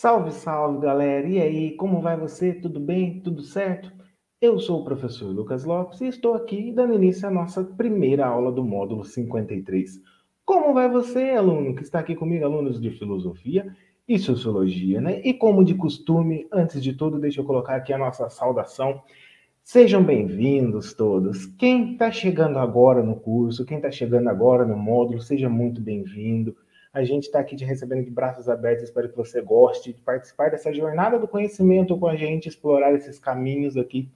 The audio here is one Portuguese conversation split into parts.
Salve, salve, galera! E aí, como vai você? Tudo bem? Tudo certo? Eu sou o professor Lucas Lopes e estou aqui dando início à nossa primeira aula do módulo 53. Como vai você, aluno que está aqui comigo, alunos de filosofia e sociologia, né? E como de costume, antes de tudo, deixa eu colocar aqui a nossa saudação. Sejam bem-vindos todos. Quem está chegando agora no curso, quem está chegando agora no módulo, seja muito bem-vindo. A gente está aqui te recebendo de braços abertos. Espero que você goste de participar dessa jornada do conhecimento com a gente, explorar esses caminhos aqui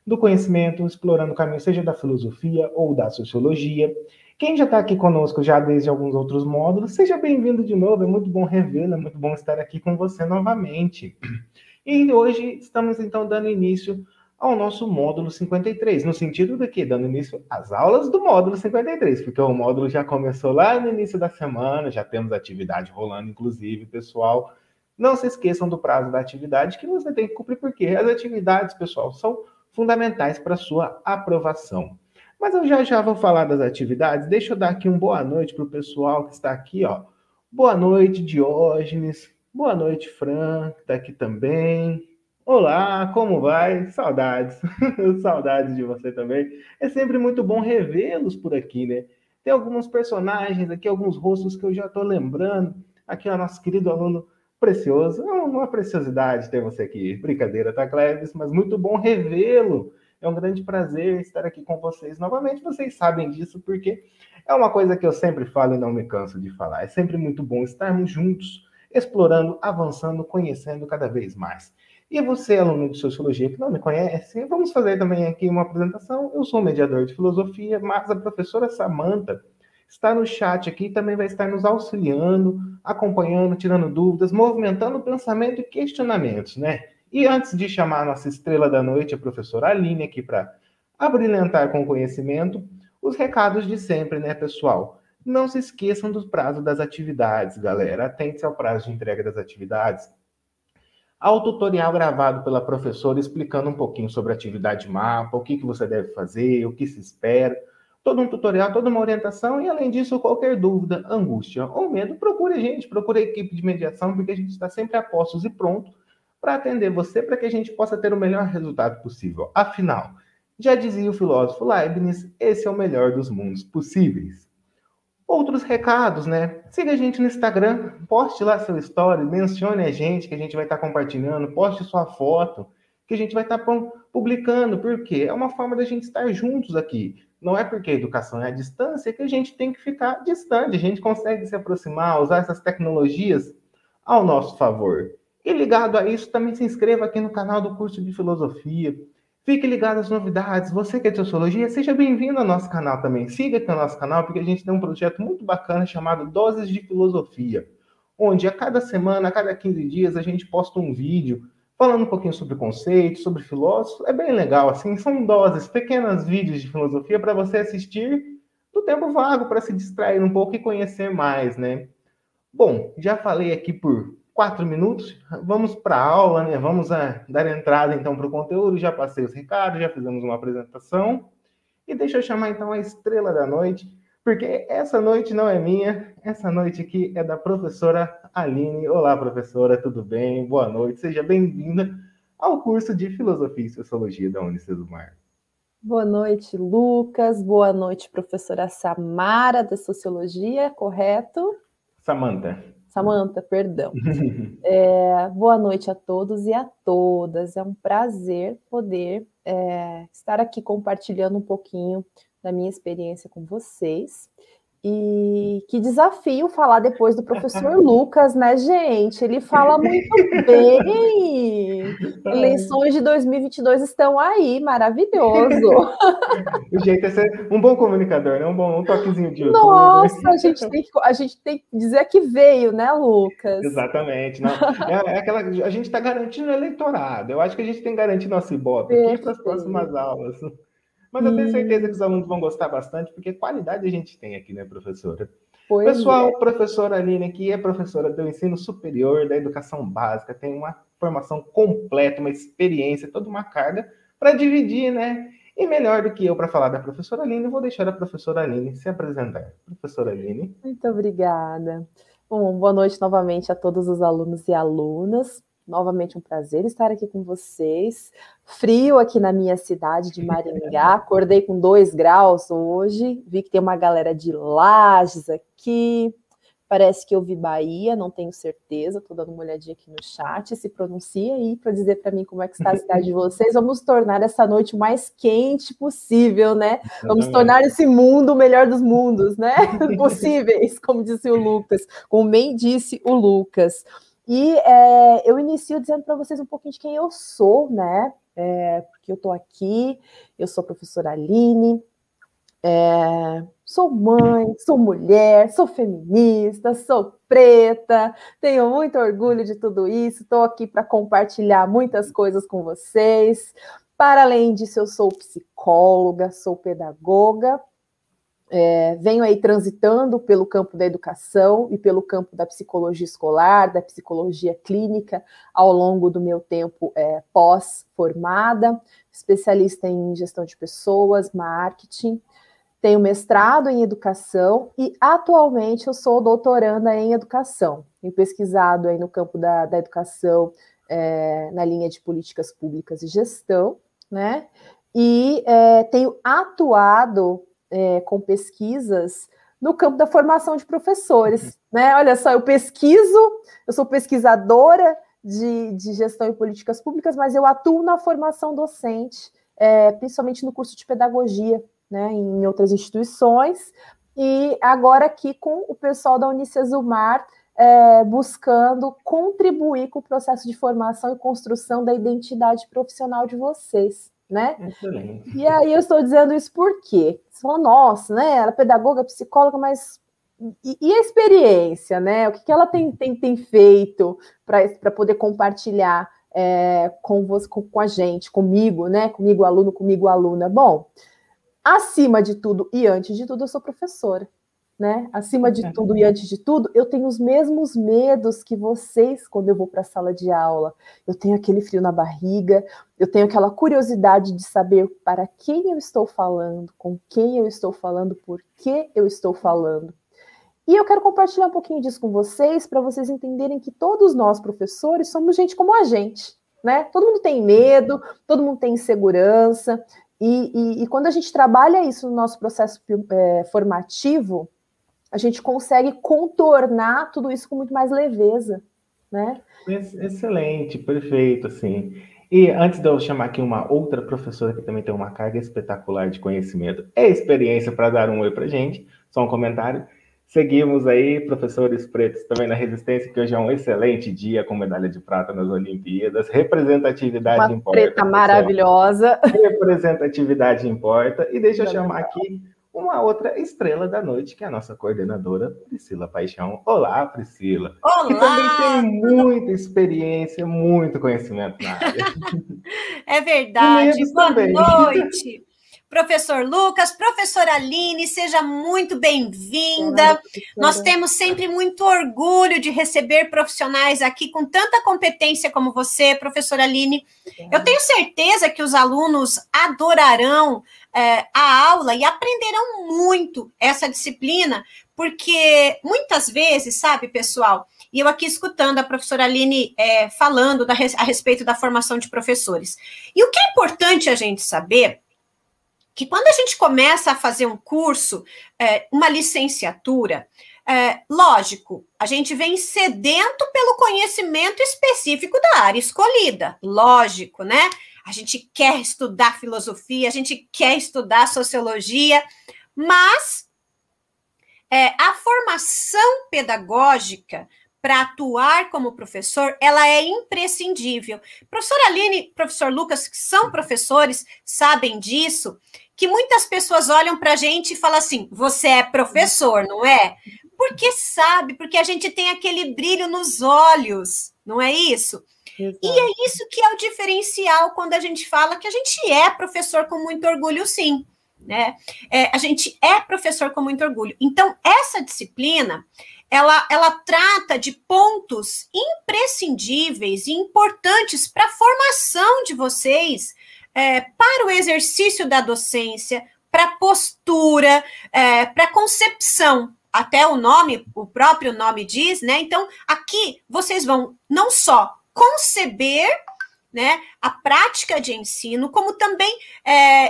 do conhecimento, explorando o caminho seja da filosofia ou da sociologia. Quem já está aqui conosco já desde alguns outros módulos, seja bem-vindo de novo. É muito bom revê-lo, é muito bom estar aqui com você novamente. E hoje estamos então dando início ao nosso módulo 53, no sentido de que dando início às aulas do módulo 53, porque o módulo já começou lá no início da semana, já temos atividade rolando, inclusive, pessoal. Não se esqueçam do prazo da atividade que você tem que cumprir, porque as atividades, pessoal, são fundamentais para a sua aprovação. Mas eu já vou falar das atividades. Deixa eu dar aqui uma boa noite para o pessoal que está aqui, ó. Boa noite, Diógenes. Boa noite, Fran, que está aqui também. Olá, como vai? Saudades. Saudades de você também. É sempre muito bom revê-los por aqui, né? Tem alguns personagens aqui, alguns rostos que eu já estou lembrando. Aqui, o nosso querido aluno precioso. É uma preciosidade ter você aqui. Brincadeira, tá, Cleves? Mas muito bom revê-lo. É um grande prazer estar aqui com vocês novamente. Vocês sabem disso porque é uma coisa que eu sempre falo e não me canso de falar. É sempre muito bom estarmos juntos, explorando, avançando, conhecendo cada vez mais. E você, aluno de Sociologia, que não me conhece, vamos fazer também aqui uma apresentação. Eu sou mediador de Filosofia, mas a professora Samantha está no chat aqui e também vai estar nos auxiliando, acompanhando, tirando dúvidas, movimentando o pensamento e questionamentos, né? E antes de chamar a nossa estrela da noite, a professora Aline, aqui para abrilhantar com o conhecimento, os recados de sempre, né, pessoal? Não se esqueçam do prazo das atividades, galera. Atente-se ao prazo de entrega das atividades. Ao tutorial gravado pela professora explicando um pouquinho sobre a atividade mapa, o que você deve fazer, o que se espera. Todo um tutorial, toda uma orientação e, além disso, qualquer dúvida, angústia ou medo, procure a gente, procure a equipe de mediação, porque a gente está sempre a postos e pronto para atender você, para que a gente possa ter o melhor resultado possível. Afinal, já dizia o filósofo Leibniz, esse é o melhor dos mundos possíveis. Outros recados, né? Siga a gente no Instagram, poste lá seu story, mencione a gente que a gente vai estar compartilhando, poste sua foto, que a gente vai estar publicando, porque é uma forma da gente estar juntos aqui. Não é porque a educação é à distância que a gente tem que ficar distante, a gente consegue se aproximar, usar essas tecnologias ao nosso favor. E ligado a isso, também se inscreva aqui no canal do curso de Filosofia. Fique ligado às novidades. Você que é de Sociologia, seja bem-vindo ao nosso canal também. Siga aqui o nosso canal, porque a gente tem um projeto muito bacana chamado Doses de Filosofia, onde a cada semana, a cada 15 dias, a gente posta um vídeo falando um pouquinho sobre conceitos, sobre filósofos. É bem legal, assim, são doses, pequenos vídeos de filosofia para você assistir no tempo vago, para se distrair um pouco e conhecer mais, né? Bom, já falei aqui por 4 minutos, vamos para a aula, né? Vamos dar entrada então para o conteúdo. Já passei os recados, já fizemos uma apresentação. E deixa eu chamar então a estrela da noite, porque essa noite não é minha, essa noite aqui é da professora Aline. Olá, professora, tudo bem? Boa noite, seja bem-vinda ao curso de Filosofia e Sociologia da Unicesumar. Boa noite, Lucas. Boa noite, professora Samara, da Sociologia, correto? Samantha, perdão. Boa noite a todos e a todas. É um prazer poder estar aqui compartilhando um pouquinho da minha experiência com vocês. E que desafio falar depois do professor Lucas, né, gente? Ele fala muito bem. Eleições de 2022 estão aí, maravilhoso. O jeito é ser um bom comunicador, né? Um toquezinho de YouTube. Nossa, a gente tem que dizer que veio, né, Lucas? Exatamente. Não. A gente está garantindo o eleitorado. Eu acho que a gente tem que garantir nosso Ibope aqui para as próximas aulas. Mas eu tenho certeza que os alunos vão gostar bastante, porque qualidade a gente tem aqui, né, professora? Pois Pessoal, professora Aline aqui é professora do ensino superior, da educação básica, tem uma formação completa, uma experiência, toda uma carga para dividir, né? E melhor do que eu para falar da professora Aline, eu vou deixar a professora Aline se apresentar. Professora Aline. Muito obrigada. Bom, boa noite novamente a todos os alunos e alunas. Novamente um prazer estar aqui com vocês. Frio aqui na minha cidade de Maringá, acordei com 2 graus hoje, vi que tem uma galera de Lages aqui, parece que eu vi Bahia, não tenho certeza, estou dando uma olhadinha aqui no chat, se pronuncia aí para dizer para mim como é que está a cidade de vocês. Vamos tornar essa noite o mais quente possível, né? Vamos tornar esse mundo o melhor dos mundos, né? Possíveis, como disse o Lucas, como bem disse o Lucas. E eu inicio dizendo para vocês um pouquinho de quem eu sou, né? Porque eu estou aqui, eu sou a professora Aline, sou mãe, sou mulher, sou feminista, sou preta, tenho muito orgulho de tudo isso, estou aqui para compartilhar muitas coisas com vocês. Para além disso, eu sou psicóloga, sou pedagoga, venho aí transitando pelo campo da educação e pelo campo da psicologia escolar, da psicologia clínica, ao longo do meu tempo pós-formada, especialista em gestão de pessoas, marketing, tenho mestrado em educação e atualmente eu sou doutoranda em educação. Tenho pesquisado aí no campo da educação, na linha de políticas públicas e gestão, né? E tenho atuado com pesquisas no campo da formação de professores, né? Olha só, eu sou pesquisadora de gestão e políticas públicas, mas eu atuo na formação docente, principalmente no curso de pedagogia, né, em outras instituições, e agora aqui com o pessoal da Unicesumar, buscando contribuir com o processo de formação e construção da identidade profissional de vocês, né? Excelente. E aí eu estou dizendo isso por quê? Você falou, nossa, né, ela é pedagoga, psicóloga, mas e a experiência, né? O que ela tem feito para poder compartilhar com a gente, comigo, né? Comigo aluno, comigo aluna. Bom, acima de tudo e antes de tudo, eu sou professora, né? Acima de tudo e antes de tudo, eu tenho os mesmos medos que vocês quando eu vou para a sala de aula. Eu tenho aquele frio na barriga, eu tenho aquela curiosidade de saber para quem eu estou falando, com quem eu estou falando, por que eu estou falando. E eu quero compartilhar um pouquinho disso com vocês, para vocês entenderem que todos nós, professores, somos gente como a gente, né? Todo mundo tem medo, todo mundo tem insegurança, e quando a gente trabalha isso no nosso processo formativo, a gente consegue contornar tudo isso com muito mais leveza, né? Excelente, perfeito, assim. E antes de eu chamar aqui uma outra professora que também tem uma carga espetacular de conhecimento e experiência para dar um oi para gente, só um comentário. Seguimos aí, professores pretos também na Resistência, que hoje é um excelente dia com medalha de prata nas Olimpíadas. Representatividade importa. Preta maravilhosa. Representatividade importa. E deixa eu chamar aqui uma outra estrela da noite, que é a nossa coordenadora, Priscila Paixão. Olá, Priscila. Olá! Que também tem muita experiência, muito conhecimento na área. É verdade. Boa noite, professor Lucas, professora Aline, seja muito bem-vinda. Nós temos sempre muito orgulho de receber profissionais aqui com tanta competência como você, professora Aline. Eu tenho certeza que os alunos adorarão a aula e aprenderão muito essa disciplina, porque muitas vezes, sabe, pessoal, e eu aqui escutando a professora Aline falando a respeito da formação de professores. E o que é importante a gente saber que quando a gente começa a fazer um curso, uma licenciatura, lógico, a gente vem sedento pelo conhecimento específico da área escolhida, lógico, né? A gente quer estudar filosofia, a gente quer estudar sociologia, mas a formação pedagógica para atuar como professor, ela é imprescindível. Professora Aline, professor Lucas, que são professores, sabem disso, que muitas pessoas olham para a gente e falam assim, você é professor, não é? Porque sabe, porque a gente tem aquele brilho nos olhos, não é isso? Exato. E é isso que é o diferencial quando a gente fala que a gente é professor com muito orgulho, sim. Né? A gente é professor com muito orgulho. Então, essa disciplina, ela trata de pontos imprescindíveis e importantes para a formação de vocês, para o exercício da docência, para a postura, para a concepção até o próprio nome diz, né? Então, aqui vocês vão não só conceber, né, a prática de ensino, como também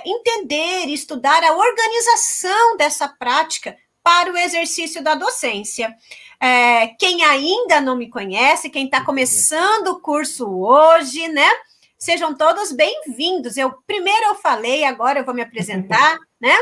entender e estudar a organização dessa prática para o exercício da docência. Quem ainda não me conhece, quem está começando o curso hoje, né? Sejam todos bem-vindos. Primeiro eu falei, agora eu vou me apresentar, né?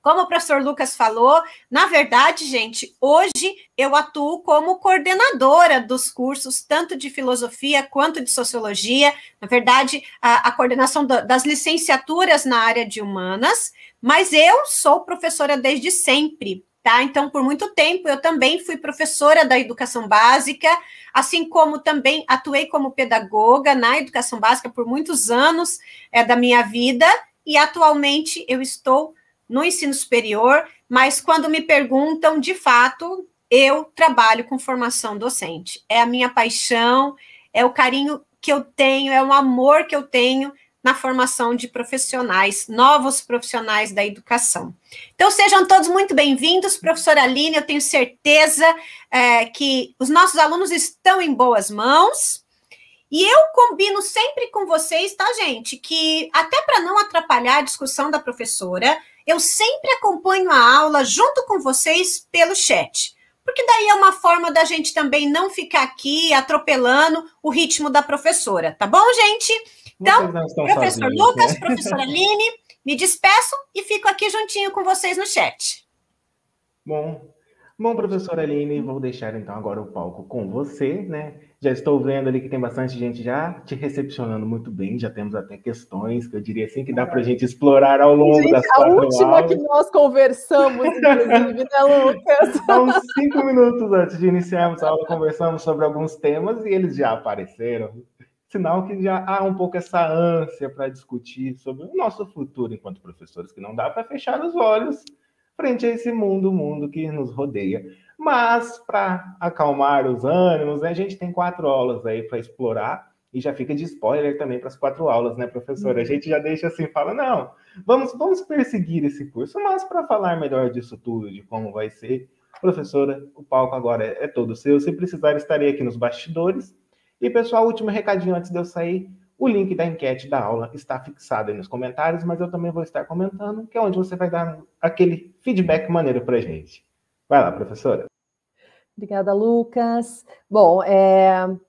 Como o professor Lucas falou, na verdade, gente, hoje eu atuo como coordenadora dos cursos, tanto de filosofia quanto de sociologia. Na verdade, a coordenação das licenciaturas na área de humanas, mas eu sou professora desde sempre, tá? Então, por muito tempo, eu também fui professora da educação básica, assim como também atuei como pedagoga na educação básica por muitos anos da minha vida, e atualmente eu estou no ensino superior, mas quando me perguntam, de fato, eu trabalho com formação docente. É a minha paixão, é o carinho que eu tenho, é o amor que eu tenho na formação de profissionais, novos profissionais da educação. Então, sejam todos muito bem-vindos, professora Aline, eu tenho certeza que os nossos alunos estão em boas mãos. E eu combino sempre com vocês, tá, gente, que até para não atrapalhar a discussão da professora, eu sempre acompanho a aula junto com vocês pelo chat, porque daí é uma forma da gente também não ficar aqui atropelando o ritmo da professora, tá bom, gente? Então, professor sozinhos, Lucas, né? Professora Aline, me despeço e fico aqui juntinho com vocês no chat. Bom, professora Aline, vou deixar então agora o palco com você, né? Já estou vendo ali que tem bastante gente já te recepcionando muito bem, já temos até questões que eu diria assim que dá para a gente explorar ao longo das 4 aulas. A última que nós conversamos, inclusive, né, Lucas? Há uns 5 minutos antes de iniciarmos a aula, conversamos sobre alguns temas e eles já apareceram. Sinal que já há um pouco essa ânsia para discutir sobre o nosso futuro enquanto professores, que não dá para fechar os olhos frente a esse mundo que nos rodeia. Mas, para acalmar os ânimos, né, a gente tem 4 aulas aí para explorar, e já fica de spoiler também para as 4 aulas, né, professora? A gente já deixa assim, fala, não, vamos perseguir esse curso, mas para falar melhor disso tudo, de como vai ser, professora, o palco agora é todo seu. Se precisar, estarei aqui nos bastidores. E, pessoal, último recadinho antes de eu sair, o link da enquete da aula está fixado aí nos comentários, mas eu também vou estar comentando, que é onde você vai dar aquele feedback maneiro para a gente. Vai lá, professora. Obrigada, Lucas. Bom,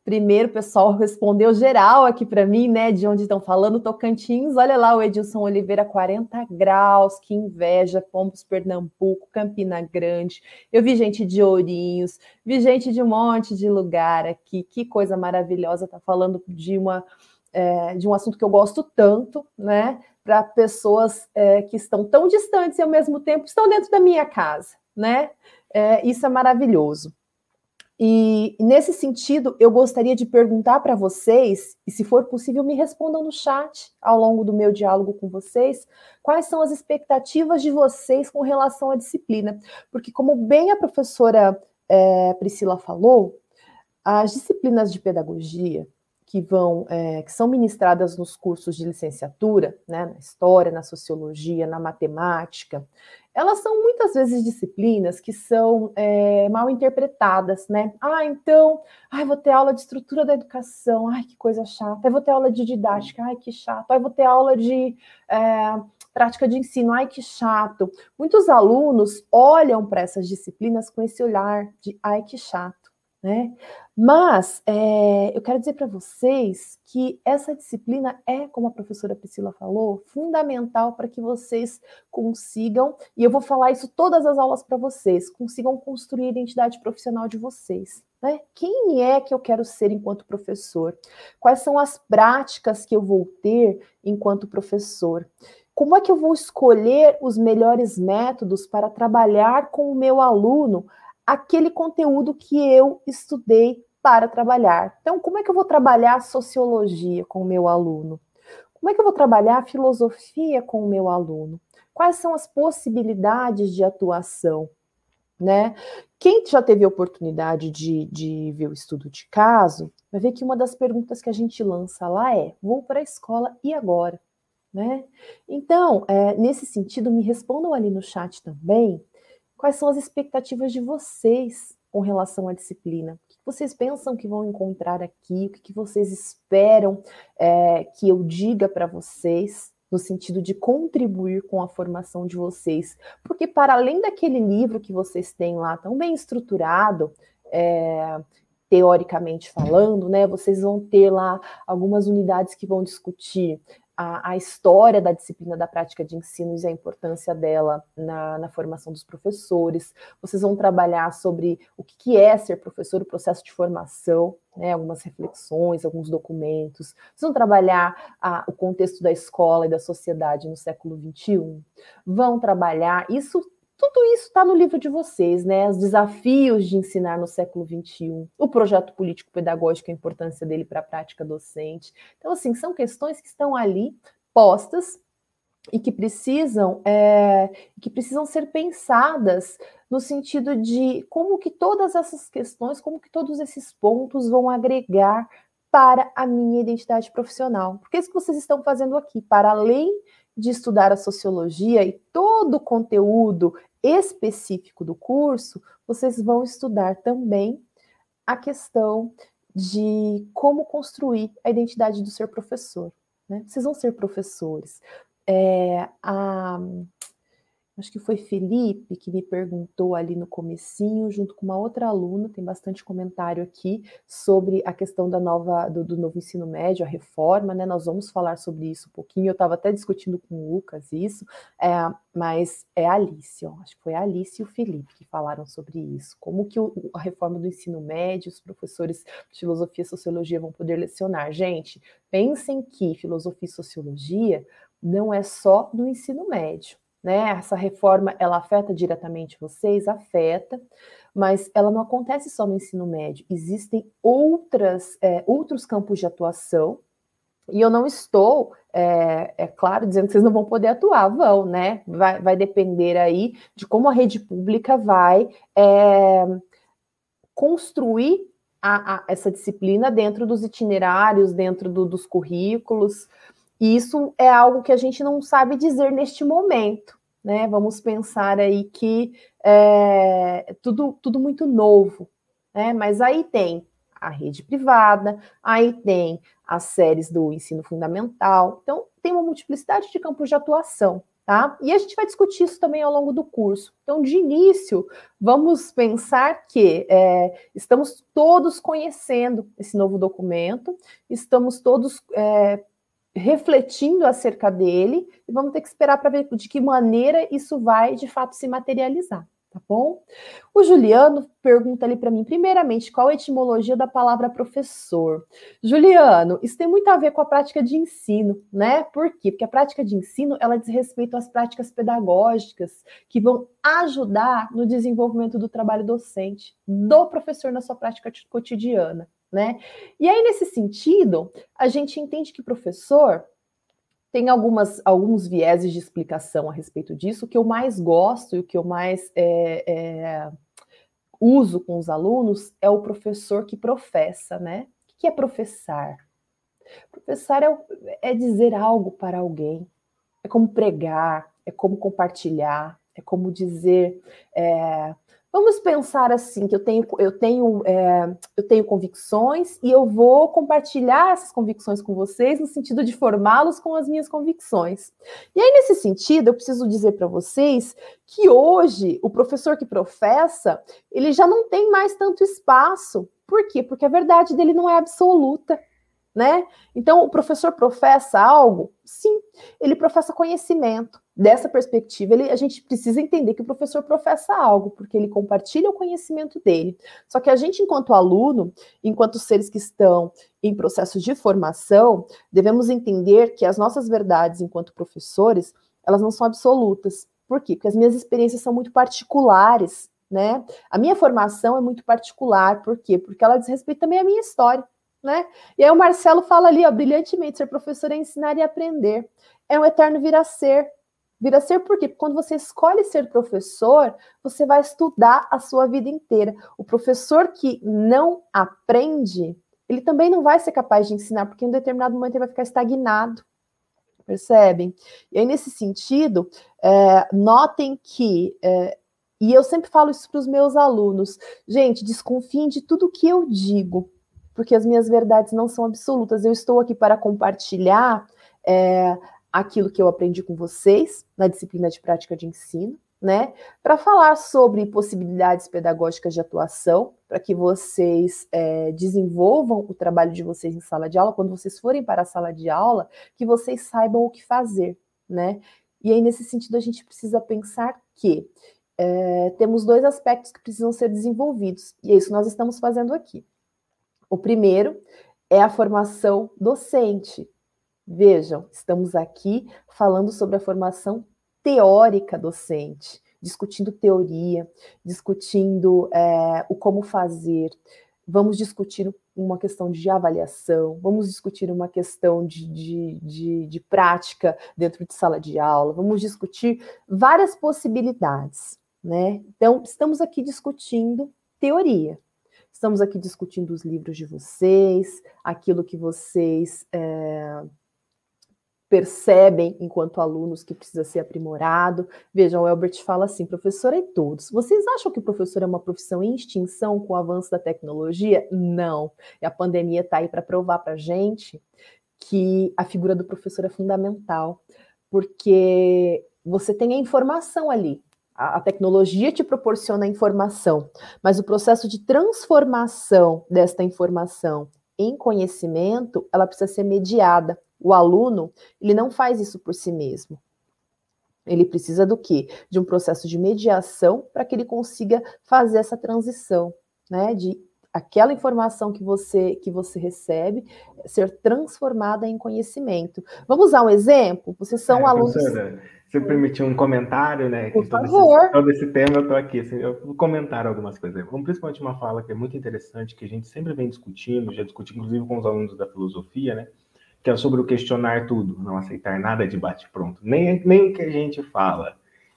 primeiro o pessoal respondeu geral aqui para mim, né, de onde estão falando, Tocantins. Olha lá, o Edilson Oliveira, 40 graus, que inveja, Pombos, Pernambuco, Campina Grande. Eu vi gente de Ourinhos, vi gente de um monte de lugar aqui. Que coisa maravilhosa, tá falando de um assunto que eu gosto tanto, né, para pessoas que estão tão distantes e ao mesmo tempo estão dentro da minha casa, né? Isso é maravilhoso. E nesse sentido, eu gostaria de perguntar para vocês, e se for possível, me respondam no chat ao longo do meu diálogo com vocês, quais são as expectativas de vocês com relação à disciplina. Porque, como bem a professora Priscila falou, as disciplinas de pedagogia que são ministradas nos cursos de licenciatura, né, na história, na sociologia, na matemática, elas são muitas vezes disciplinas que são mal interpretadas, né? Então, vou ter aula de estrutura da educação, que coisa chata. Vou ter aula de didática, que chato. Vou ter aula de prática de ensino, que chato. Muitos alunos olham para essas disciplinas com esse olhar de, que chato. Né? Mas eu quero dizer para vocês que essa disciplina é, como a professora Priscila falou, fundamental para que vocês consigam, e eu vou falar isso todas as aulas para vocês, consigam construir a identidade profissional de vocês. Né? Quem é que eu quero ser enquanto professor? Quais são as práticas que eu vou ter enquanto professor? Como é que eu vou escolher os melhores métodos para trabalhar com o meu aluno aquele conteúdo que eu estudei para trabalhar? Então, como é que eu vou trabalhar sociologia com o meu aluno? Como é que eu vou trabalhar filosofia com o meu aluno? Quais são as possibilidades de atuação? Né? Quem já teve a oportunidade de ver o estudo de caso, vai ver que uma das perguntas que a gente lança lá é: vou para a escola e agora? Né? Então, nesse sentido, me respondam ali no chat também quais são as expectativas de vocês com relação à disciplina. O que vocês pensam que vão encontrar aqui? O que vocês esperam que eu diga para vocês, no sentido de contribuir com a formação de vocês? Porque para além daquele livro que vocês têm lá, tão bem estruturado, teoricamente falando, né, vocês vão ter lá algumas unidades que vão discutir a história da disciplina da prática de ensino e a importância dela na formação dos professores. Vocês vão trabalhar sobre o que é ser professor, o processo de formação, né, algumas reflexões, alguns documentos. Vocês vão trabalhar o contexto da escola e da sociedade no século XXI. Vão trabalhar tudo isso está no livro de vocês, né? Os desafios de ensinar no século XXI, o projeto político-pedagógico, a importância dele para a prática docente. Então, assim, são questões que estão ali postas e que precisam ser pensadas no sentido de como que todas essas questões, como que todos esses pontos vão agregar para a minha identidade profissional. Porque é isso que vocês estão fazendo aqui, para além de estudar a sociologia e todo o conteúdo específico do curso, vocês vão estudar também a questão de como construir a identidade do ser professor, né? Vocês vão ser professores. Acho que foi Felipe que me perguntou ali no comecinho, junto com uma outra aluna, tem bastante comentário aqui, sobre a questão do novo ensino médio, a reforma, né? Nós vamos falar sobre isso um pouquinho, eu estava até discutindo com o Lucas isso, mas é a Alice, acho que foi a Alice e o Felipe que falaram sobre isso, como que a reforma do ensino médio, os professores de filosofia e sociologia vão poder lecionar. Gente, pensem que filosofia e sociologia não é só do ensino médio, né? Essa reforma, ela afeta diretamente vocês? Afeta, mas ela não acontece só no ensino médio. Existem outros campos de atuação, e eu não estou, claro, dizendo que vocês não vão poder atuar, vão, né? Vai depender aí de como a rede pública vai construir essa disciplina dentro dos itinerários, dentro dos currículos. E isso é algo que a gente não sabe dizer neste momento, né? Vamos pensar aí que é tudo muito novo, né? Mas aí tem a rede privada, aí tem as séries do ensino fundamental, então tem uma multiplicidade de campos de atuação, tá? E a gente vai discutir isso também ao longo do curso. Então, de início, vamos pensar que estamos todos conhecendo esse novo documento, estamos todos refletindo acerca dele, e vamos ter que esperar para ver de que maneira isso vai, de fato, se materializar, tá bom? O Juliano pergunta ali para mim, primeiramente, qual a etimologia da palavra professor? Juliano, isso tem muito a ver com a prática de ensino, né? Por quê? Porque a prática de ensino, ela diz respeito às práticas pedagógicas que vão ajudar no desenvolvimento do trabalho docente, do professor na sua prática cotidiana, né? E aí, nesse sentido, a gente entende que professor tem alguns vieses de explicação a respeito disso. O que eu mais gosto e o que eu mais uso com os alunos é o professor que professa, né? O que é professar? Professar é dizer algo para alguém, é como pregar, é como compartilhar, é como dizer... Vamos pensar assim, que eu tenho convicções e eu vou compartilhar essas convicções com vocês no sentido de formá-los com as minhas convicções. E aí, nesse sentido, eu preciso dizer para vocês que hoje o professor que professa, ele já não tem mais tanto espaço. Por quê? Porque a verdade dele não é absoluta, né? Então, o professor professa algo? Sim, ele professa conhecimento. Dessa perspectiva, a gente precisa entender que o professor professa algo, porque ele compartilha o conhecimento dele. Só que a gente, enquanto aluno, enquanto seres que estão em processos de formação, devemos entender que as nossas verdades enquanto professores, elas não são absolutas. Por quê? Porque as minhas experiências são muito particulares, né? A minha formação é muito particular. Por quê? Porque ela diz respeito também à minha história, né? E aí o Marcelo fala ali, ó, brilhantemente, ser professor é ensinar e aprender. É um eterno vir a ser. Vir a ser por quê? Porque quando você escolhe ser professor, você vai estudar a sua vida inteira. O professor que não aprende, ele também não vai ser capaz de ensinar, porque em um determinado momento ele vai ficar estagnado. Percebem? E aí, nesse sentido, notem que E eu sempre falo isso para os meus alunos. Gente, desconfiem de tudo que eu digo, porque as minhas verdades não são absolutas. Eu estou aqui para compartilhar aquilo que eu aprendi com vocês na disciplina de prática de ensino, né? Para falar sobre possibilidades pedagógicas de atuação, para que vocês desenvolvam o trabalho de vocês em sala de aula, quando vocês forem para a sala de aula, que vocês saibam o que fazer, né? E aí, nesse sentido, a gente precisa pensar que temos dois aspectos que precisam ser desenvolvidos, e é isso que nós estamos fazendo aqui. O primeiro é a formação docente. Vejam, estamos aqui falando sobre a formação teórica docente, discutindo teoria, discutindo o como fazer, vamos discutir uma questão de avaliação, vamos discutir uma questão de prática dentro de sala de aula, vamos discutir várias possibilidades, né? Então, estamos aqui discutindo teoria, estamos aqui discutindo os livros de vocês, aquilo que vocês percebem enquanto alunos que precisa ser aprimorado. Vejam, o Elbert fala assim, professor e todos. Vocês acham que o professor é uma profissão em extinção com o avanço da tecnologia? Não. E a pandemia está aí para provar para a gente que a figura do professor é fundamental, porque você tem a informação ali. A tecnologia te proporciona a informação, mas o processo de transformação desta informação em conhecimento, ela precisa ser mediada. O aluno, ele não faz isso por si mesmo. Ele precisa do quê? De um processo de mediação para que ele consiga fazer essa transição, né? De aquela informação que você recebe ser transformada em conhecimento. Vamos usar um exemplo? Vocês são alunos... Professora, se permitir um comentário, né? Por favor. Todo esse tema, eu estou aqui. Assim, eu vou comentar algumas coisas. Principalmente uma fala que é muito interessante, que a gente sempre vem discutindo, já discuti inclusive com os alunos da filosofia, né? Que é sobre o questionar tudo, não aceitar nada de bate-pronto, nem o que a gente fala.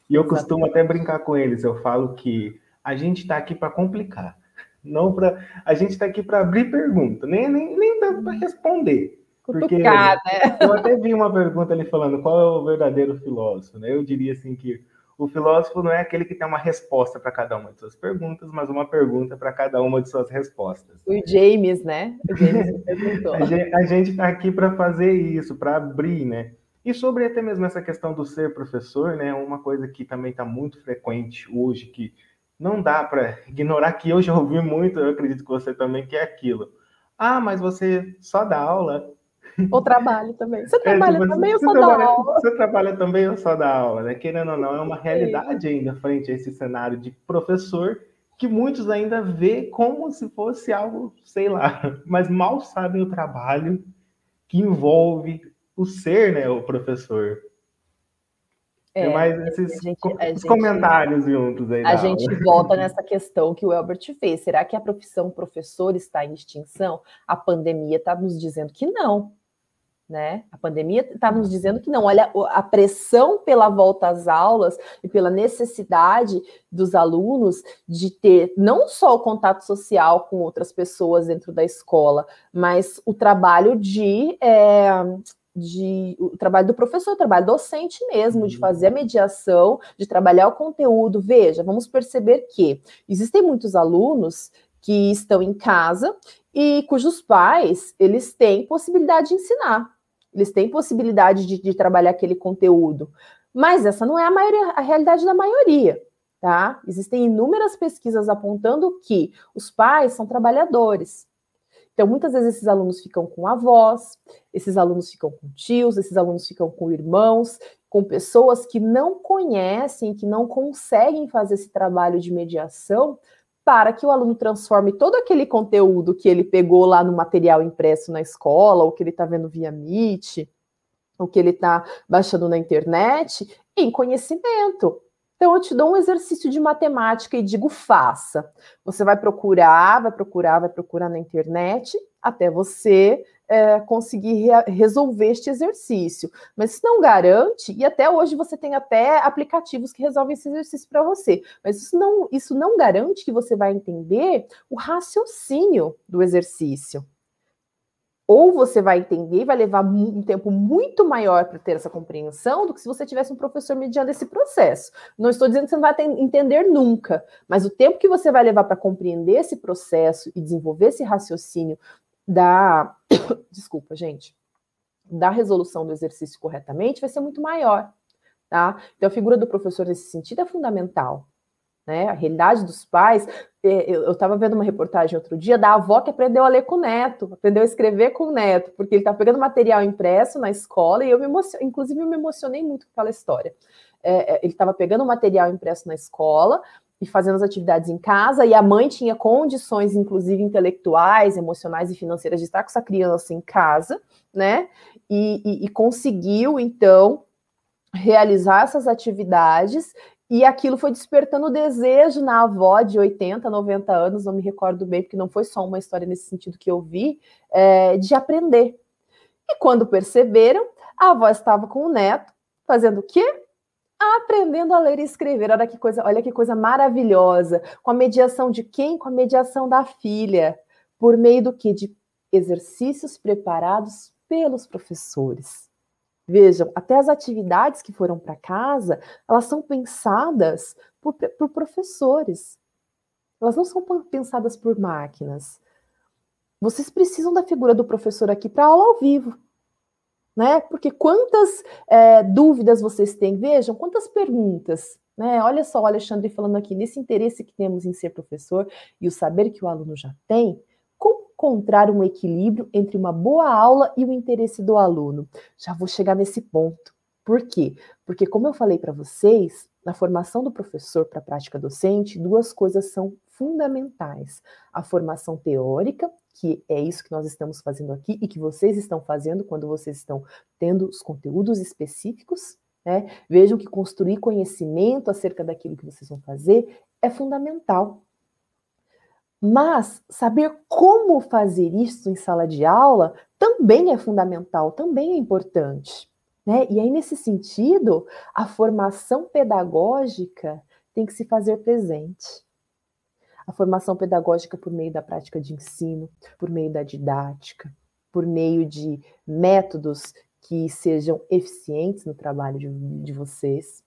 E eu costumo até brincar com eles, eu falo que a gente está aqui para complicar, não para... A gente está aqui para abrir pergunta, nem tanto para responder. Porque né? Eu até vi uma pergunta ali falando qual é o verdadeiro filósofo, né? Eu diria assim que o filósofo não é aquele que tem uma resposta para cada uma de suas perguntas, mas uma pergunta para cada uma de suas respostas. O James, né? O James perguntou. A gente está aqui para fazer isso, para abrir, né? E sobre até mesmo essa questão do ser professor, né? Uma coisa que também está muito frequente hoje, que não dá para ignorar, que eu já ouvi muito, eu acredito que você também, que é aquilo. Ah, mas você só dá aula? Ou trabalho também. Você trabalha também ou só dá aula? Você trabalha também ou só dá aula, né? Querendo ou não, é uma realidade ainda frente a esse cenário de professor que muitos ainda vê como se fosse algo, sei lá, mas mal sabem o trabalho que envolve o ser, né, o professor. Tem mais esses comentários juntos aí. A gente volta nessa questão que o Elbert fez. Será que a profissão professor está em extinção? A pandemia está nos dizendo que não. Né? A pandemia está nos dizendo que não. Olha, a pressão pela volta às aulas e pela necessidade dos alunos de ter não só o contato social com outras pessoas dentro da escola, mas o trabalho o trabalho do professor, o trabalho docente mesmo, de fazer a mediação, de trabalhar o conteúdo. Veja, vamos perceber que existem muitos alunos que estão em casa e cujos pais, eles têm possibilidade de ensinar. Eles têm possibilidade de trabalhar aquele conteúdo, mas essa não é a realidade da maioria, tá? Existem inúmeras pesquisas apontando que os pais são trabalhadores. Então, muitas vezes esses alunos ficam com avós, esses alunos ficam com tios, esses alunos ficam com irmãos, com pessoas que não conhecem, que não conseguem fazer esse trabalho de mediação para que o aluno transforme todo aquele conteúdo que ele pegou lá no material impresso na escola, ou que ele está vendo via Meet, ou que ele está baixando na internet, em conhecimento. Então, eu te dou um exercício de matemática e digo, faça. Você vai procurar na internet, até você conseguir resolver este exercício. Mas isso não garante, e até hoje você tem até aplicativos que resolvem esse exercício para você, mas isso não garante que você vai entender o raciocínio do exercício. Ou você vai entender e vai levar um tempo muito maior para ter essa compreensão do que se você tivesse um professor mediando esse processo. Não estou dizendo que você não vai entender nunca, mas o tempo que você vai levar para compreender esse processo e desenvolver esse raciocínio da... Desculpa, gente. Da resolução do exercício corretamente vai ser muito maior, tá? Então, a figura do professor nesse sentido é fundamental. Né? A realidade dos pais, eu estava vendo uma reportagem outro dia da avó que aprendeu a ler com o neto, aprendeu a escrever com o neto, porque ele estava pegando material impresso na escola e inclusive eu me emocionei muito com aquela história. Ele estava pegando o material impresso na escola e fazendo as atividades em casa, e a mãe tinha condições, inclusive intelectuais, emocionais e financeiras, de estar com essa criança em casa, né? E conseguiu, então, realizar essas atividades. E aquilo foi despertando o desejo na avó de 80, 90 anos, não me recordo bem, porque não foi só uma história nesse sentido que eu vi, de aprender. E quando perceberam, a avó estava com o neto, fazendo o quê? Aprendendo a ler e escrever. Olha que coisa maravilhosa. Com a mediação de quem? Com a mediação da filha. Por meio do quê? De exercícios preparados pelos professores. Vejam, até as atividades que foram para casa, elas são pensadas por professores. Elas não são pensadas por máquinas. Vocês precisam da figura do professor aqui para aula ao vivo, né? Porque quantas dúvidas vocês têm? Vejam, quantas perguntas, né? Olha só o Alexandre falando aqui, nesse interesse que temos em ser professor e o saber que o aluno já tem, como encontrar um equilíbrio entre uma boa aula e o interesse do aluno? Já vou chegar nesse ponto. Por quê? Porque, como eu falei para vocês, na formação do professor para a prática docente, duas coisas são fundamentais. A formação teórica, que é isso que nós estamos fazendo aqui e que vocês estão fazendo quando vocês estão tendo os conteúdos específicos, né? Vejam que construir conhecimento acerca daquilo que vocês vão fazer é fundamental. Mas saber como fazer isso em sala de aula também é fundamental, também é importante, né? E aí, nesse sentido, a formação pedagógica tem que se fazer presente. A formação pedagógica por meio da prática de ensino, por meio da didática, por meio de métodos que sejam eficientes no trabalho de vocês.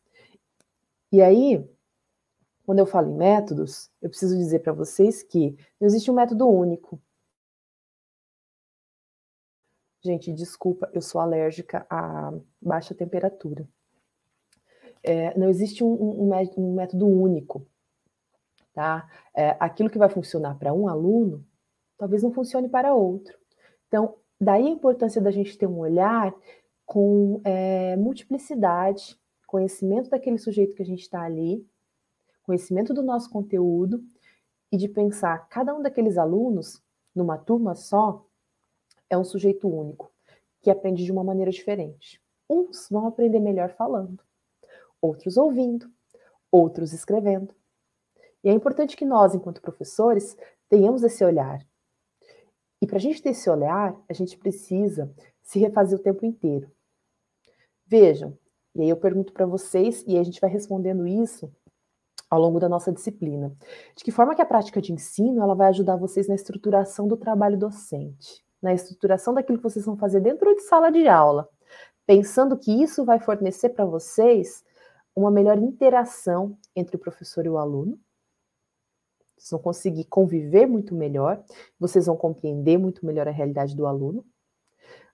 E aí, quando eu falo em métodos, eu preciso dizer para vocês que não existe um método único. Gente, desculpa, eu sou alérgica a baixa temperatura. Não existe um método único, tá? Aquilo que vai funcionar para um aluno, talvez não funcione para outro. Então, daí a importância da gente ter um olhar com multiplicidade, conhecimento daquele sujeito que a gente está ali, conhecimento do nosso conteúdo e de pensar cada um daqueles alunos, numa turma só, é um sujeito único, que aprende de uma maneira diferente. Uns vão aprender melhor falando, outros ouvindo, outros escrevendo. E é importante que nós, enquanto professores, tenhamos esse olhar. E para a gente ter esse olhar, a gente precisa se refazer o tempo inteiro. Vejam, e aí eu pergunto para vocês, e a gente vai respondendo isso ao longo da nossa disciplina. De que forma que a prática de ensino ela vai ajudar vocês na estruturação do trabalho docente, na estruturação daquilo que vocês vão fazer dentro de sala de aula, pensando que isso vai fornecer para vocês uma melhor interação entre o professor e o aluno. Vocês vão conseguir conviver muito melhor, vocês vão compreender muito melhor a realidade do aluno.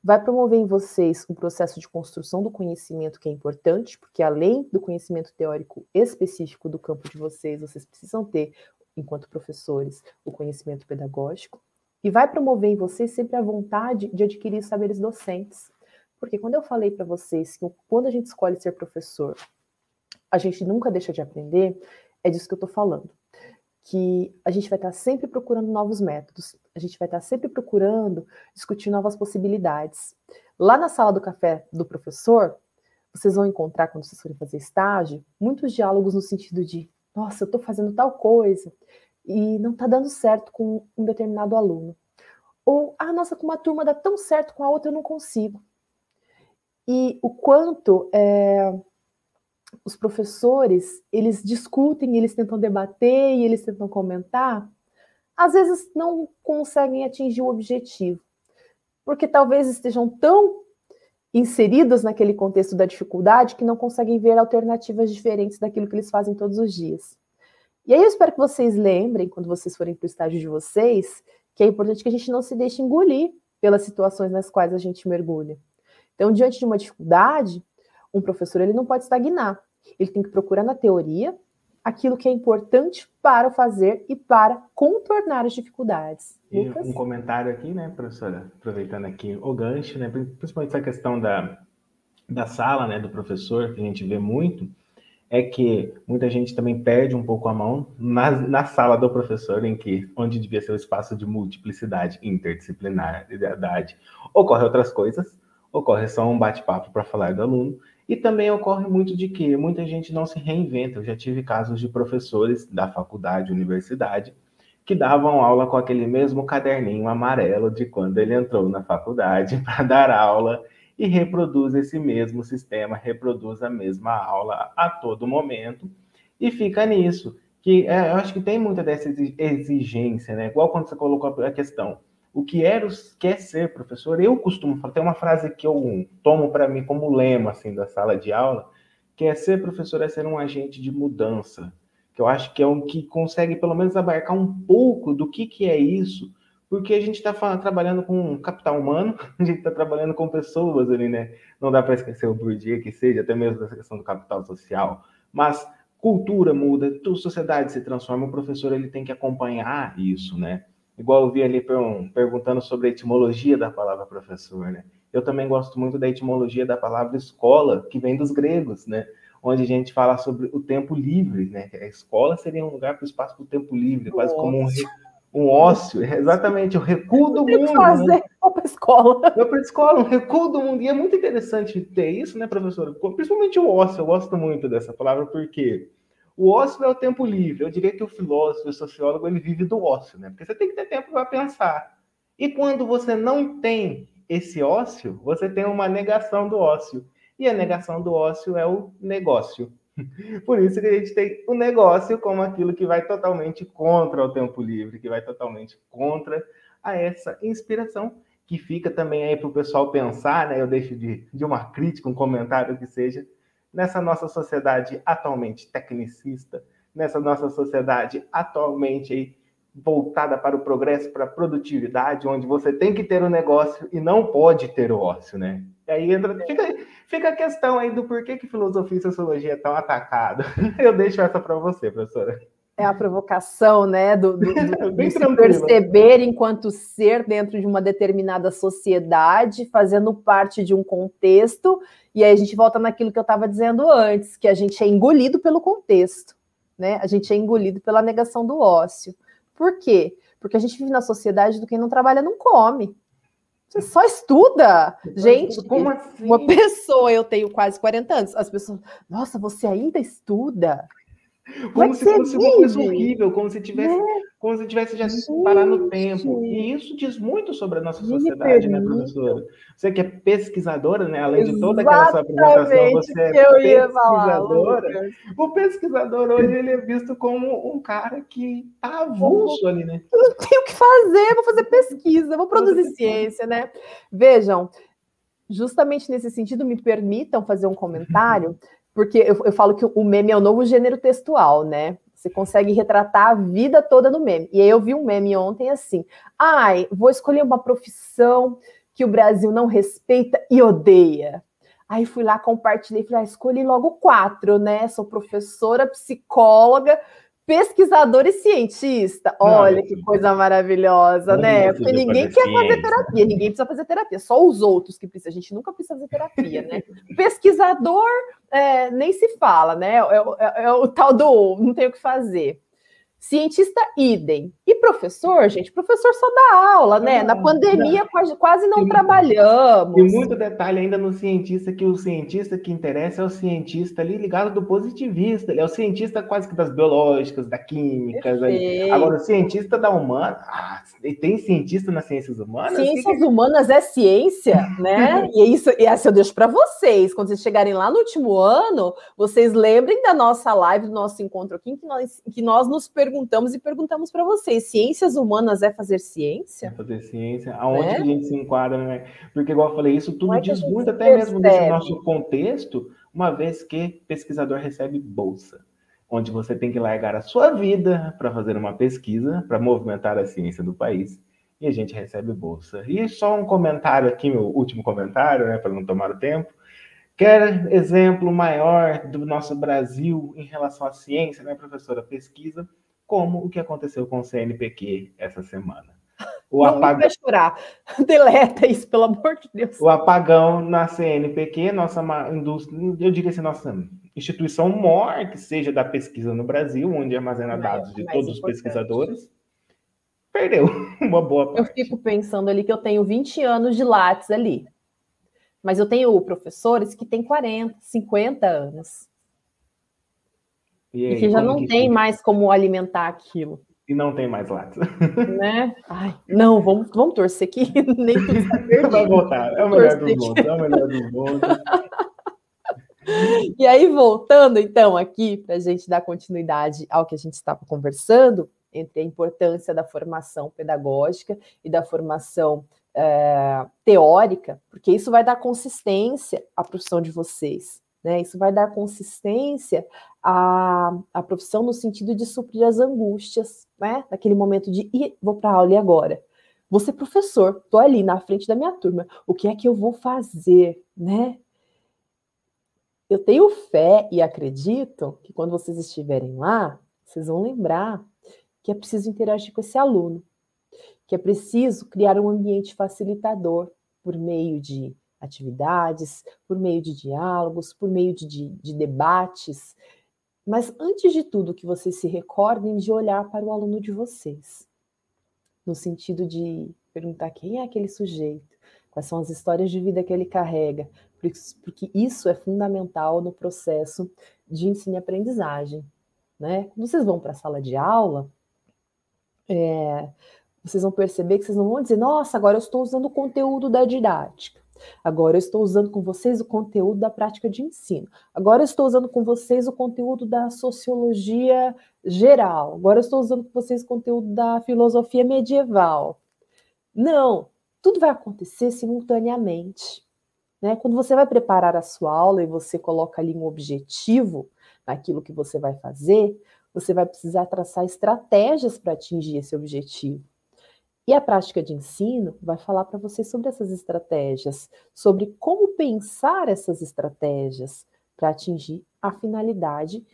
Vai promover em vocês um processo de construção do conhecimento que é importante, porque além do conhecimento teórico específico do campo de vocês, vocês precisam ter, enquanto professores, o conhecimento pedagógico. E vai promover em vocês sempre a vontade de adquirir saberes docentes. Porque quando eu falei para vocês que quando a gente escolhe ser professor, a gente nunca deixa de aprender, é disso que eu estou falando. Que a gente vai estar sempre procurando novos métodos, a gente vai estar sempre procurando discutir novas possibilidades. Lá na sala do café do professor, vocês vão encontrar, quando vocês forem fazer estágio, muitos diálogos no sentido de, nossa, eu estou fazendo tal coisa e não está dando certo com um determinado aluno. Ou, nossa, com uma turma dá tão certo, com a outra eu não consigo. E o quanto os professores, eles discutem, eles tentam debater e eles tentam comentar, às vezes não conseguem atingir o objetivo. porque talvez estejam tão inseridos naquele contexto da dificuldade que não conseguem ver alternativas diferentes daquilo que eles fazem todos os dias. E aí eu espero que vocês lembrem, quando vocês forem para o estágio de vocês, que é importante que a gente não se deixe engolir pelas situações nas quais a gente mergulha. Então, diante de uma dificuldade, um professor ele não pode estagnar. Ele tem que procurar na teoria aquilo que é importante para o fazer e para contornar as dificuldades. E Lucas? um comentário aqui, né, professora, aproveitando aqui o gancho, né, principalmente essa questão da sala, né, do professor, que a gente vê muito, é que muita gente também perde um pouco a mão na sala do professor, onde devia ser o espaço de multiplicidade, interdisciplinaridade. Ocorre outras coisas, ocorre só um bate-papo para falar do aluno, e também ocorre muito de que muita gente não se reinventa. Eu já tive casos de professores da faculdade, universidade, que davam aula com aquele mesmo caderninho amarelo de quando ele entrou na faculdade para dar aula, e reproduz esse mesmo sistema, reproduz a mesma aula a todo momento, e fica nisso. Eu acho que tem muita dessa exigência, né? Igual quando você colocou a questão, o que quer ser professor, eu costumo falar, tem uma frase que eu tomo para mim como lema assim, da sala de aula, que é ser professor é ser um agente de mudança, que eu acho que é um que consegue pelo menos abarcar um pouco do que é isso, porque a gente está trabalhando com capital humano, a gente está trabalhando com pessoas ali, né? Não dá para esquecer o Bourdieu que seja, até mesmo essa questão do capital social, mas cultura muda, a sociedade se transforma, o professor ele tem que acompanhar isso, né? Igual eu vi ali perguntando sobre a etimologia da palavra professor, né? Eu também gosto muito da etimologia da palavra escola, que vem dos gregos, né? Onde a gente fala sobre o tempo livre, né? A escola seria um lugar para o espaço do tempo livre, quase como um ócio, exatamente, o recuo do mundo. Fazer, né? Vou para a escola. Vou para a escola, um recuo do mundo. E é muito interessante ter isso, né, professora? Principalmente o ócio, eu gosto muito dessa palavra, porque o ócio é o tempo livre. Eu diria que o filósofo, o sociólogo, ele vive do ócio, né? Porque você tem que ter tempo para pensar. E quando você não tem esse ócio, você tem uma negação do ócio. E a negação do ócio é o negócio. Por isso que a gente tem o negócio como aquilo que vai totalmente contra o tempo livre, que vai totalmente contra a essa inspiração, que fica também aí para o pessoal pensar, né? Eu deixo de uma crítica, um comentário que seja, nessa nossa sociedade atualmente tecnicista, nessa nossa sociedade atualmente aí voltada para o progresso, para a produtividade, onde você tem que ter o negócio e não pode ter o ócio, né? E aí fica a questão aí do porquê que filosofia e sociologia é tão atacado. Eu deixo essa para você, professora. É a provocação, né, do se perceber enquanto ser dentro de uma determinada sociedade, fazendo parte de um contexto, e aí a gente volta naquilo que eu estava dizendo antes, que a gente é engolido pelo contexto, né? A gente é engolido pela negação do ócio. Por quê? Porque a gente vive na sociedade do quem não trabalha não come. Você só estuda. Gente, como assim? Uma pessoa, eu tenho quase 40 anos, as pessoas, nossa, você ainda estuda? Como se fosse uma coisa horrível, como se tivesse já parado no tempo. E isso diz muito sobre a nossa sociedade, né, professora? Você que é pesquisadora, né? Além de toda aquela sua apresentação, você é pesquisadora. O pesquisador hoje ele é visto como um cara que tá avulso ali, né? Eu não tenho o que fazer, vou fazer pesquisa, vou produzir ciência, né? Vejam, justamente nesse sentido, me permitam fazer um comentário. Porque eu falo que o meme é o novo gênero textual, né? Você consegue retratar a vida toda no meme. E aí eu vi um meme ontem assim, vou escolher uma profissão que o Brasil não respeita e odeia. Aí fui lá, compartilhei, falei, escolhi logo 4, né? Sou professora, psicóloga, pesquisador e cientista. Olha que coisa maravilhosa, né? Porque ninguém quer fazer terapia, ninguém precisa fazer terapia, só os outros que precisam. A gente nunca precisa fazer terapia, né? Pesquisador, nem se fala, né? É o tal do não tem o que fazer. Cientista, idem. E professor, gente, professor só dá aula, né? Na pandemia quase não trabalhamos. E muito detalhe ainda no cientista, que o cientista que interessa é o cientista ali ligado do positivista. Ele é o cientista quase que das biológicas, da química. Agora, o cientista da humana... tem cientista nas ciências humanas? Ciências humanas é ciência, né? E essa eu deixo para vocês. Quando vocês chegarem lá no último ano, vocês lembrem da nossa live, do nosso encontro aqui, em que nós nos perguntamos perguntamos e perguntamos para vocês. Ciências humanas é fazer ciência? É fazer ciência. Aonde que a gente se enquadra, né? Porque, igual eu falei, isso tudo diz muito, até mesmo nesse nosso contexto, uma vez que pesquisador recebe bolsa, onde você tem que largar a sua vida para fazer uma pesquisa, para movimentar a ciência do país, e a gente recebe bolsa. E só um comentário aqui, meu último comentário, né, para não tomar o tempo. Quer exemplo maior do nosso Brasil em relação à ciência, né, professora? Pesquisa, como o que aconteceu com o CNPq essa semana. Não vai chorar. Deleta isso, pelo amor de Deus. O apagão na CNPq, nossa indústria, eu diria assim, nossa instituição maior que seja da pesquisa no Brasil, onde armazena dados de todos os pesquisadores, perdeu uma boa parte. Eu fico pensando ali que eu tenho 20 anos de Lattes ali. Mas eu tenho professores que têm 40, 50 anos. E que já não tem mais como alimentar aquilo. E não tem mais Lattes. Né? Ai, não, vamos torcer que nem tudo está perdido. Vai voltar, é o melhor dos mundos, é o melhor dos mundos. E aí, voltando então aqui, para a gente dar continuidade ao que a gente estava conversando, entre a importância da formação pedagógica e da formação teórica, porque isso vai dar consistência à profissão de vocês, né? Isso vai dar consistência à profissão no sentido de suprir as angústias, né? Naquele momento de, vou para a aula e agora? Vou ser professor, estou ali na frente da minha turma, o que é que eu vou fazer, né? Eu tenho fé e acredito que quando vocês estiverem lá, vocês vão lembrar que é preciso interagir com esse aluno, que é preciso criar um ambiente facilitador por meio de atividades, por meio de diálogos, por meio de debates. Mas, antes de tudo, que vocês se recordem de olhar para o aluno de vocês, no sentido de perguntar quem é aquele sujeito, quais são as histórias de vida que ele carrega, porque isso é fundamental no processo de ensino e aprendizagem, né? Quando vocês vão para a sala de aula, vocês vão perceber que vocês não vão dizer, nossa, agora eu estou usando o conteúdo da didática, agora eu estou usando com vocês o conteúdo da prática de ensino, agora eu estou usando com vocês o conteúdo da sociologia geral, agora eu estou usando com vocês o conteúdo da filosofia medieval. Não, tudo vai acontecer simultaneamente, né? Quando você vai preparar a sua aula e você coloca ali um objetivo naquilo que você vai fazer, você vai precisar traçar estratégias para atingir esse objetivo. E a prática de ensino vai falar para você sobre essas estratégias, sobre como pensar essas estratégias para atingir a finalidade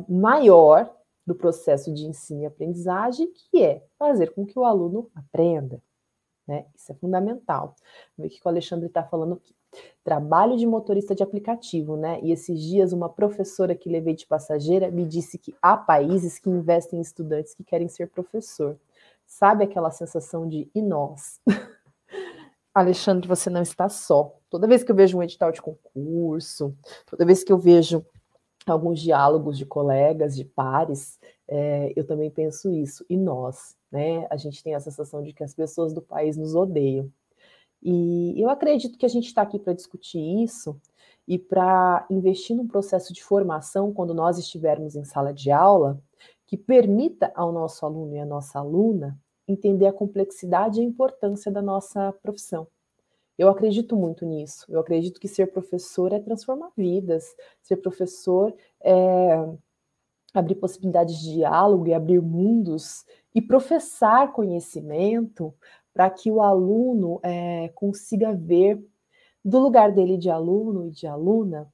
maior do processo de ensino e aprendizagem, que é fazer com que o aluno aprenda, né? Isso é fundamental. Vê que o Alexandre está falando aqui. Trabalho de motorista de aplicativo, né? E esses dias uma professora que levei de passageira me disse que há países que investem em estudantes que querem ser professor. Sabe aquela sensação de, e nós? Alexandre, você não está só. Toda vez que eu vejo um edital de concurso, toda vez que eu vejo alguns diálogos de colegas, de pares, eu também penso isso. E nós, né? A gente tem a sensação de que as pessoas do país nos odeiam. E eu acredito que a gente está aqui para discutir isso e para investir num processo de formação, quando nós estivermos em sala de aula, que permita ao nosso aluno e à nossa aluna entender a complexidade e a importância da nossa profissão. Eu acredito muito nisso. Eu acredito que ser professor é transformar vidas. Ser professor é abrir possibilidades de diálogo e abrir mundos e professar conhecimento para que o aluno consiga ver, do lugar dele de aluno e de aluna,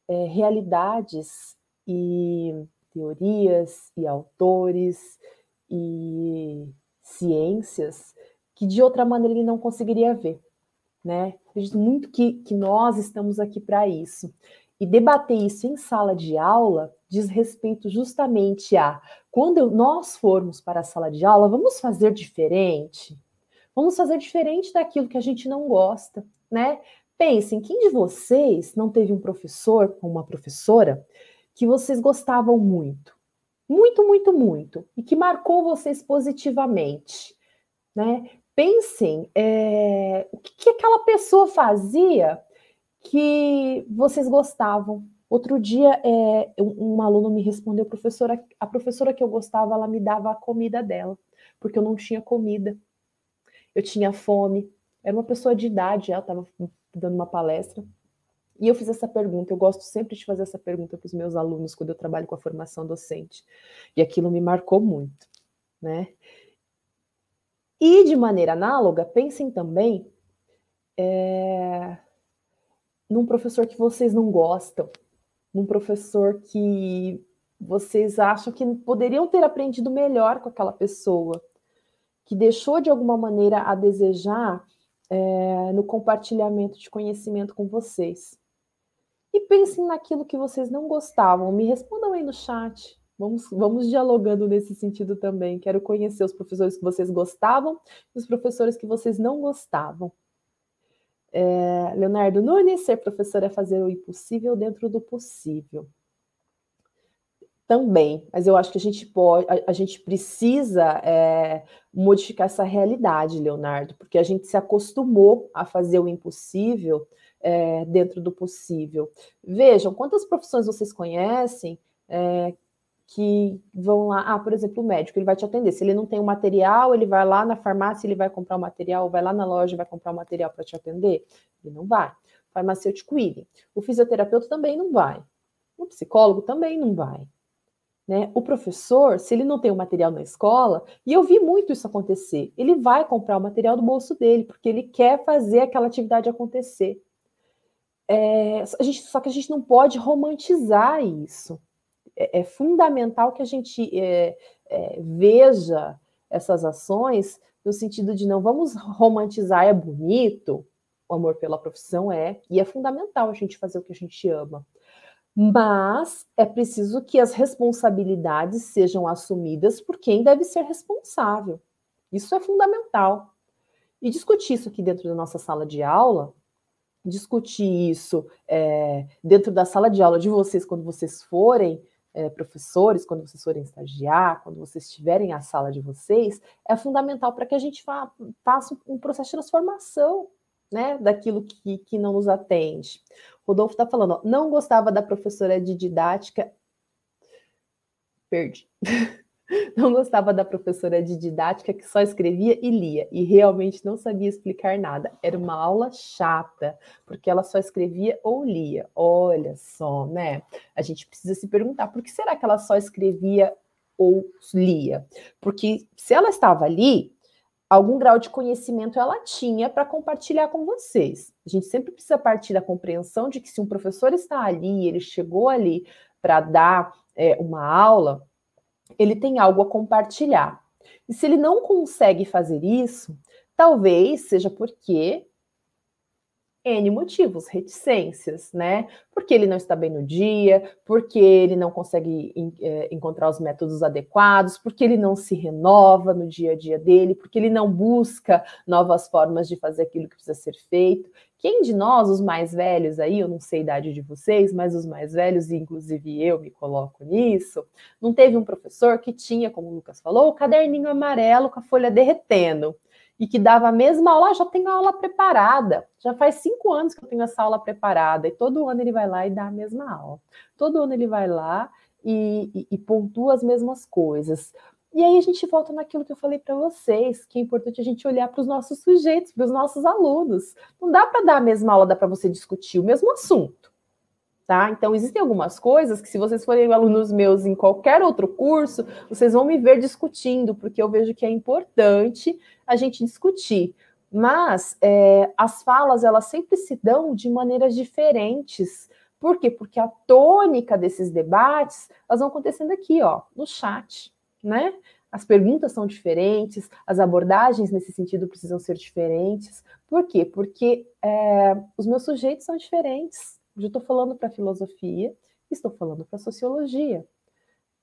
realidades e teorias e autores e ciências que de outra maneira ele não conseguiria ver, né? Acredito muito que nós estamos aqui para isso. E debater isso em sala de aula diz respeito justamente a, quando nós formos para a sala de aula, vamos fazer diferente? Vamos fazer diferente daquilo que a gente não gosta, né? Pensem, quem de vocês não teve um professor ou uma professora que vocês gostavam muito? Muito, muito, muito. E que marcou vocês positivamente, né? Pensem o que aquela pessoa fazia que vocês gostavam, Outro dia, um aluno me respondeu, professora, a professora que eu gostava, ela me dava a comida dela, porque eu não tinha comida. Eu tinha fome. Era uma pessoa de idade, ela estava dando uma palestra. E eu fiz essa pergunta, eu gosto sempre de fazer essa pergunta para os meus alunos quando eu trabalho com a formação docente. E aquilo me marcou muito, né? E de maneira análoga, pensem também num professor que vocês não gostam, num professor que vocês acham que poderiam ter aprendido melhor com aquela pessoa, que deixou de alguma maneira a desejar no compartilhamento de conhecimento com vocês. E pensem naquilo que vocês não gostavam. Me respondam aí no chat. Vamos dialogando nesse sentido também. Quero conhecer os professores que vocês gostavam e os professores que vocês não gostavam. Leonardo Nunes, ser professor é fazer o impossível dentro do possível. Também, mas eu acho que a gente precisa modificar essa realidade, Leonardo, porque a gente se acostumou a fazer o impossível dentro do possível. Vejam, quantas profissões vocês conhecem que vão lá, por exemplo, o médico, ele vai te atender, se ele não tem o material, ele vai lá na farmácia, ele vai comprar o material, vai lá na loja e vai comprar o material para te atender? Ele não vai. O farmacêutico, idem. O fisioterapeuta também não vai. O psicólogo também não vai. Né? O professor, se ele não tem o material na escola, e eu vi muito isso acontecer, ele vai comprar o material do bolso dele, porque ele quer fazer aquela atividade acontecer. Só que a gente não pode romantizar isso. É fundamental que a gente veja essas ações no sentido de não vamos romantizar, é bonito, o amor pela profissão e é fundamental a gente fazer o que a gente ama. Mas é preciso que as responsabilidades sejam assumidas por quem deve ser responsável. Isso é fundamental. E discutir isso aqui dentro da nossa sala de aula, discutir isso dentro da sala de aula de vocês, quando vocês forem professores, quando vocês forem estagiar, quando vocês tiverem a sala de vocês, é fundamental para que a gente faça um processo de transformação, né, daquilo que não nos atende. Rodolfo está falando, ó, não gostava da professora de didática. Perdi. Não gostava da professora de didática que só escrevia e lia, e realmente não sabia explicar nada. Era uma aula chata, porque ela só escrevia ou lia. Olha só, né? A gente precisa se perguntar, por que será que ela só escrevia ou lia? Porque se ela estava ali, algum grau de conhecimento ela tinha para compartilhar com vocês. A gente sempre precisa partir da compreensão de que se um professor está ali, ele chegou ali para dar uma aula, ele tem algo a compartilhar. E se ele não consegue fazer isso, talvez seja porque N motivos, reticências, né? Porque ele não está bem no dia, porque ele não consegue encontrar os métodos adequados, porque ele não se renova no dia a dia dele, porque ele não busca novas formas de fazer aquilo que precisa ser feito. Quem de nós, os mais velhos aí, eu não sei a idade de vocês, mas os mais velhos, e inclusive eu me coloco nisso, não teve um professor que tinha, como o Lucas falou, o caderninho amarelo com a folha derretendo, e que dava a mesma aula, já tenho a aula preparada. Já faz 5 anos que eu tenho essa aula preparada, e todo ano ele vai lá e dá a mesma aula. Todo ano ele vai lá e pontua as mesmas coisas. E aí a gente volta naquilo que eu falei para vocês, que é importante a gente olhar para os nossos sujeitos, para os nossos alunos. Não dá para dar a mesma aula, dá para você discutir o mesmo assunto. Tá? Então, existem algumas coisas que, se vocês forem alunos meus em qualquer outro curso, vocês vão me ver discutindo, porque eu vejo que é importante a gente discutir. Mas as falas, elas sempre se dão de maneiras diferentes. Por quê? Porque a tônica desses debates, elas vão acontecendo aqui, ó, no chat, né? As perguntas são diferentes, as abordagens nesse sentido precisam ser diferentes. Por quê? Porque os meus sujeitos são diferentes. Eu estou falando para filosofia, estou falando para sociologia.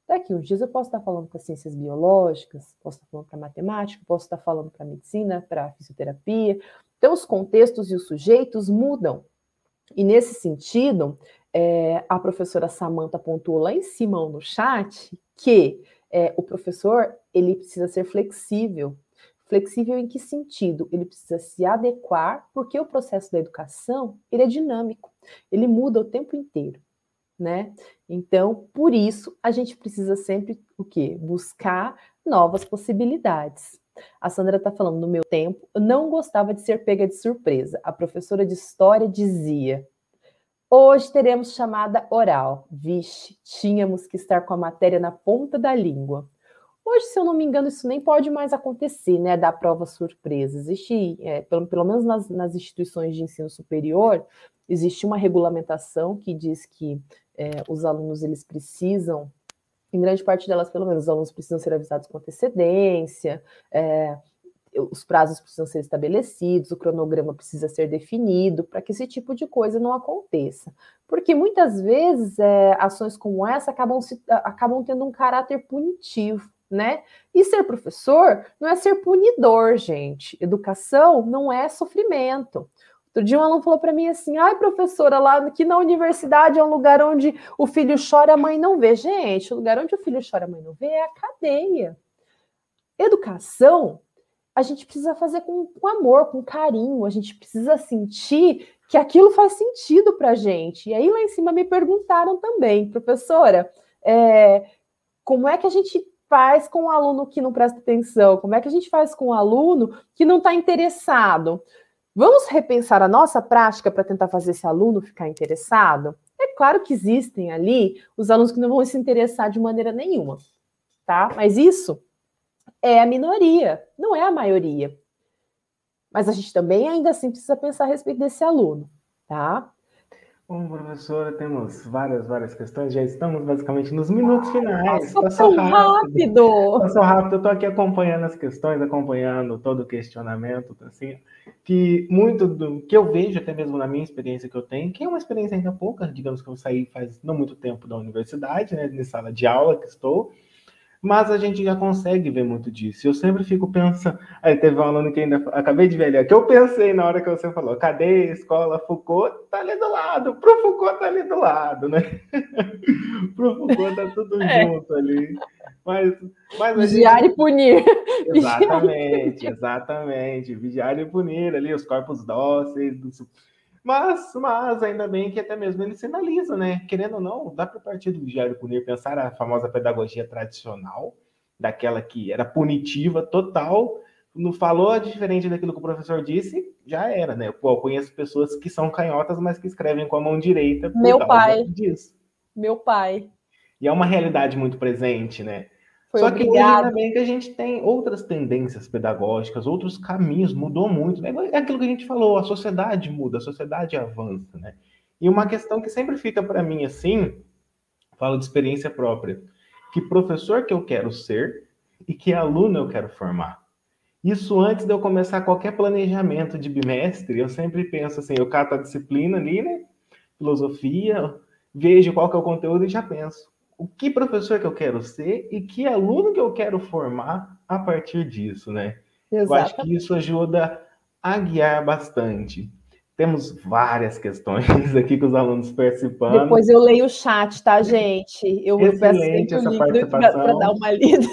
Daqui uns dias eu posso estar falando para ciências biológicas, posso estar falando para matemática, posso estar falando para medicina, para fisioterapia. Então, os contextos e os sujeitos mudam. E, nesse sentido, a professora Samantha pontuou lá em cima no chat que o professor ele precisa ser flexível. Flexível em que sentido? Ele precisa se adequar, porque o processo da educação ele é dinâmico, ele muda o tempo inteiro. né? Então, por isso, a gente precisa sempre o quê? Buscar novas possibilidades. A Sandra está falando, no meu tempo, eu não gostava de ser pega de surpresa. A professora de história dizia: hoje teremos chamada oral. Vixe, tínhamos que estar com a matéria na ponta da língua. Hoje, se eu não me engano, isso nem pode mais acontecer, né? Da prova surpresa. Existe, pelo menos nas instituições de ensino superior, existe uma regulamentação que diz que os alunos, eles precisam, em grande parte delas, pelo menos, os alunos precisam ser avisados com antecedência, os prazos precisam ser estabelecidos, o cronograma precisa ser definido para que esse tipo de coisa não aconteça. Porque muitas vezes ações como essa acabam tendo um caráter punitivo, né? E ser professor não é ser punidor, gente. Educação não é sofrimento. Outro dia um aluno falou para mim assim: ai, professora, lá aqui na universidade é um lugar onde o filho chora, a mãe não vê. Gente, o lugar onde o filho chora, a mãe não vê é a cadeia. Educação, a gente precisa fazer com amor, com carinho, a gente precisa sentir que aquilo faz sentido para a gente. E aí lá em cima me perguntaram também, professora, como é que a gente faz com o aluno que não presta atenção? Como é que a gente faz com o aluno que não está interessado? Vamos repensar a nossa prática para tentar fazer esse aluno ficar interessado? É claro que existem ali os alunos que não vão se interessar de maneira nenhuma, tá? Mas isso é a minoria, não é a maioria. Mas a gente também ainda assim precisa pensar a respeito desse aluno, tá? Bom, professora, temos várias questões, já estamos basicamente nos minutos finais. Passou rápido! Passou rápido, eu estou aqui acompanhando as questões, acompanhando todo o questionamento, assim, que muito do que eu vejo, até mesmo na minha experiência que eu tenho, que é uma experiência ainda pouca, digamos que eu saí faz não muito tempo da universidade, né, de sala de aula que estou, mas a gente já consegue ver muito disso. Eu sempre fico pensando... Aí teve um aluno que ainda... Acabei de ver ali, que eu pensei na hora que você falou, cadê a escola Foucault? Tá ali do lado. Pro Foucault tá ali do lado, né? Pro Foucault tá tudo junto ali. Mas vigiar e punir. Exatamente. Vigiar e punir ali, os corpos dóceis... Mas ainda bem que até mesmo ele sinaliza, né? Querendo ou não, dá para partir do vigiar e punir, pensar a famosa pedagogia tradicional, daquela que era punitiva total, não falou diferente daquilo que o professor disse, já era, né? Pô, eu conheço pessoas que são canhotas, mas que escrevem com a mão direita. Meu pai. E é uma realidade muito presente, né? Só que hoje ainda bem que a gente tem outras tendências pedagógicas, outros caminhos, mudou muito. Né? É aquilo que a gente falou, a sociedade muda, a sociedade avança, né? E uma questão que sempre fica para mim assim, falo de experiência própria, que professor que eu quero ser e que aluno eu quero formar. Isso antes de eu começar qualquer planejamento de bimestre, eu sempre penso assim, eu cato a disciplina ali, né? Filosofia, vejo qual que é o conteúdo e já penso. O que professor que eu quero ser e que aluno que eu quero formar a partir disso, né? Exato. Eu acho que isso ajuda a guiar bastante. Temos várias questões aqui com os alunos participando. Depois eu leio o chat, tá, gente? Eu Excelente essa participação. Para dar uma lida.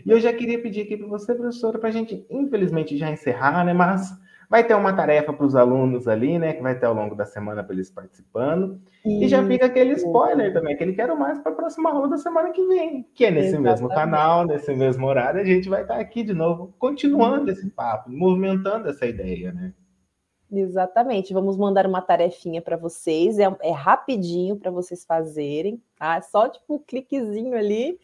E eu já queria pedir aqui para você, professora, para a gente, infelizmente, já encerrar, né? Mas vai ter uma tarefa para os alunos ali, né? Que vai ter ao longo da semana para eles participando. E já fica aquele spoiler também, que ele quer mais para a próxima aula da semana que vem, que é nesse mesmo canal, nesse mesmo horário, a gente vai estar aqui de novo, continuando esse papo, movimentando essa ideia, né? Exatamente, vamos mandar uma tarefinha para vocês, é rapidinho para vocês fazerem, tá? É só tipo um cliquezinho ali.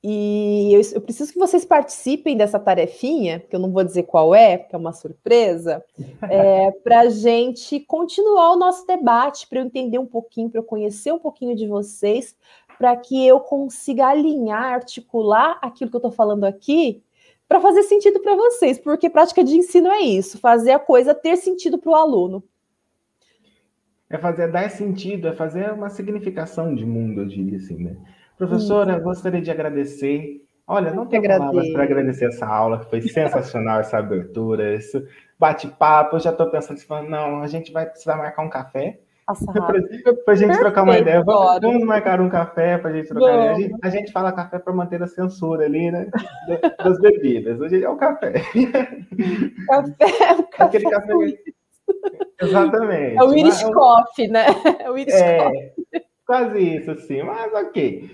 E eu preciso que vocês participem dessa tarefinha, que eu não vou dizer qual é, porque é uma surpresa, para a gente continuar o nosso debate, para eu entender um pouquinho, para eu conhecer um pouquinho de vocês, para que eu consiga alinhar, articular aquilo que eu estou falando aqui, para fazer sentido para vocês, porque prática de ensino é isso, fazer a coisa ter sentido para o aluno. Dar sentido, é fazer uma significação de mundo, eu diria assim, né? Professora, eu gostaria de agradecer. Olha, não tenho palavras para agradecer essa aula, que foi sensacional, essa abertura, esse bate-papo. Eu já estou pensando, não, a gente vai precisar marcar um café para a gente trocar uma ideia. Vamos marcar um café para a gente trocar ideia. A gente fala café para manter a censura ali, né? Das bebidas. Hoje é o café. Café. Aquele café. Exatamente. É o Irish Coffee, né? É o Irish Coffee. Quase isso, sim, mas ok.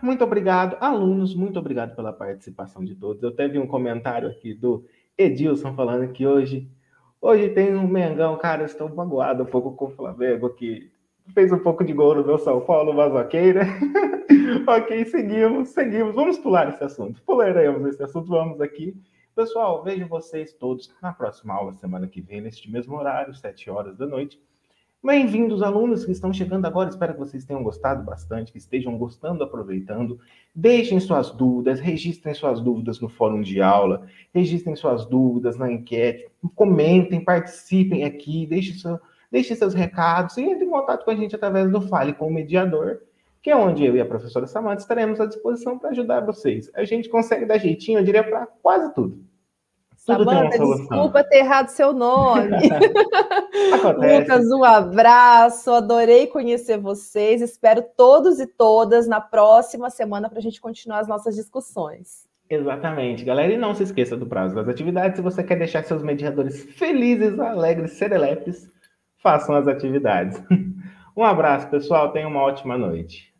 Muito obrigado, alunos, muito obrigado pela participação de todos. Eu teve um comentário aqui do Edilson falando que hoje tem um Mengão, cara, eu estou magoado um pouco com o Flamengo, que fez um pouco de gol no meu São Paulo, mas ok, né? Ok, seguimos. Vamos pular esse assunto. Pularemos esse assunto, vamos aqui. Pessoal, vejo vocês todos na próxima aula, semana que vem, neste mesmo horário, 7 horas da noite. Bem-vindos, alunos que estão chegando agora. Espero que vocês tenham gostado bastante, que estejam gostando, aproveitando. Deixem suas dúvidas, registrem suas dúvidas no fórum de aula, registrem suas dúvidas na enquete, comentem, participem aqui, deixem seus recados e entrem em contato com a gente através do Fale com o Mediador, que é onde eu e a professora Samantha estaremos à disposição para ajudar vocês. A gente consegue dar jeitinho, eu diria, para quase tudo. Samantha, desculpa ter errado seu nome. Acontece. Lucas, um abraço, adorei conhecer vocês, espero todos e todas na próxima semana para a gente continuar as nossas discussões. Exatamente, galera, e não se esqueça do prazo das atividades. Se você quer deixar seus mediadores felizes, alegres, serelepes, façam as atividades. Um abraço, pessoal, tenham uma ótima noite.